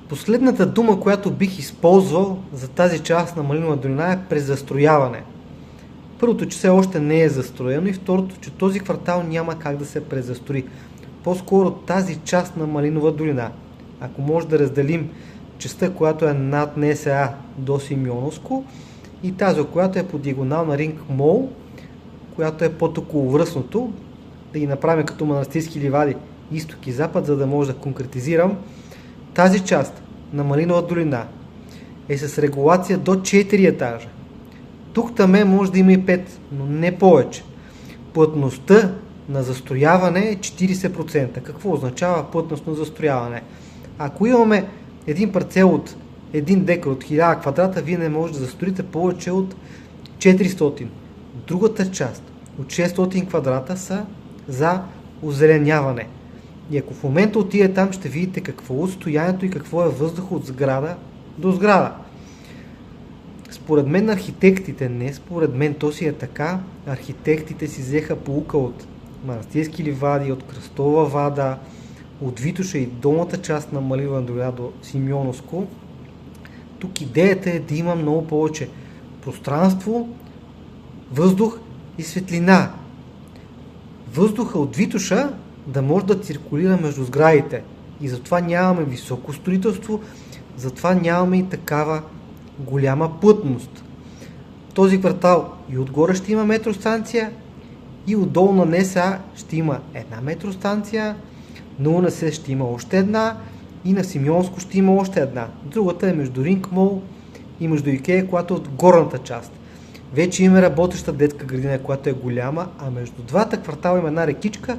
Последната дума, която бих използвал за тази част на Малинова долина е презастрояване. Първото, че все още не е застроено и второто, че този квартал няма как да се презастрои. По-скоро тази част на Малинова долина, ако може да разделим частта, която е над НСА до Симеоновско и тази, която е по диагонал на Ринг Мол, която е под околовръстното, да ги направим като манастирски ливади изток и запад, за да може да конкретизирам. Тази част на Малинова долина е с регулация до 4 етажа. Тук таме може да има и 5, но не повече. Плътността на застрояване е 40%. Какво означава плътност на застрояване? Ако имаме един парцел от 1 декар от 1000 квадрата, вие не можете да застроите повече от 400. Другата част от 600 квадрата са за озеленяване. И ако в момента отиде там, ще видите какво е отстоянието и какво е въздух от сграда до сграда. Според мен архитектите, не според мен, то си е така, архитектите си взеха поука от манастирски ливади, от Кръстова вада, от Витоша и долната част на Малинова долина до Симеоновско. Тук идеята е да има много повече пространство, въздух и светлина. Въздуха от Витоша да може да циркулира между сградите. И затова нямаме високо строителство, затова нямаме и такава голяма плътност. Този квартал и отгоре ще има метростанция, и отдолу на НСА ще има една метростанция, на УНС ще има още една и на Симеонско ще има още една. Другата е между Ринг Мол и между Икея, която е от горната част. Вече има работеща детска градина, която е голяма, а между двата квартала има една рекичка,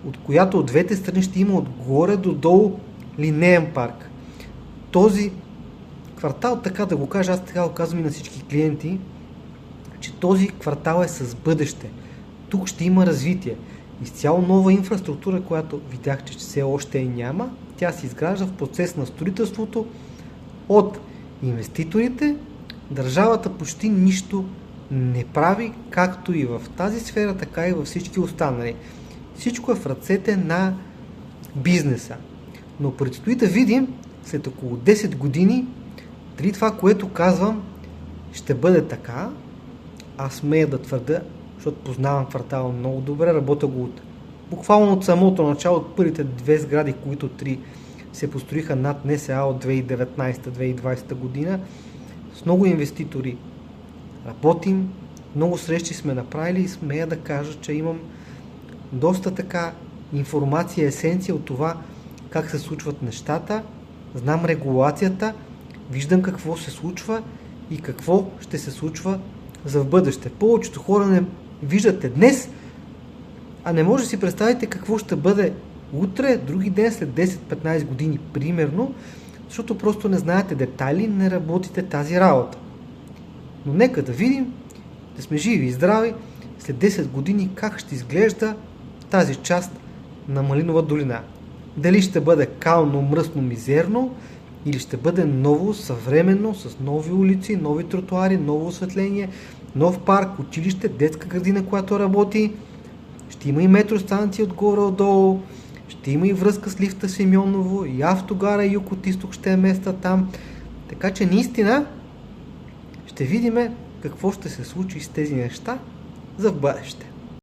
от която от двете страни ще има отгоре до долу линеен парк. Този квартал, така да го кажа, аз така го казвам и на всички клиенти, че този квартал е с бъдеще. Тук ще има развитие. Изцяло нова инфраструктура, която видях, че все още и няма, тя се изгражда в процес на строителството от инвеститорите. Държавата почти нищо не прави, както и в тази сфера, така и във всички останали. Всичко е в ръцете на бизнеса. Но предстои да видим след около 10 години дали това, което казвам, ще бъде така. Аз смея да твърда, защото познавам квартала много добре, работя го буквално от самото начало, от първите 2 сгради, които 3 се построиха над НСА от 2019-2020 година. С много инвеститори работим, много срещи сме направили и смея да кажа, че имам доста така информация, есенция от това как се случват нещата, знам регулацията, виждам какво се случва и какво ще се случва за в бъдеще. Повечето хора не виждате днес, а не може да си представите какво ще бъде утре, други ден, след 10-15 години, примерно, защото просто не знаете детайли, не работите тази работа. Но нека да видим, да сме живи и здрави, след 10 години как ще изглежда тази част на Малинова долина. Дали ще бъде кално, мръсно, мизерно, или ще бъде ново, съвременно, с нови улици, нови тротуари, ново осветление, нов парк, училище, детска градина, която работи. Ще има и метростанция отгоре-отдолу, ще има и връзка с лифта Симеоново, и автогара юг от изток ще е места там. Така че наистина ще видим какво ще се случи с тези неща за в бъдеще.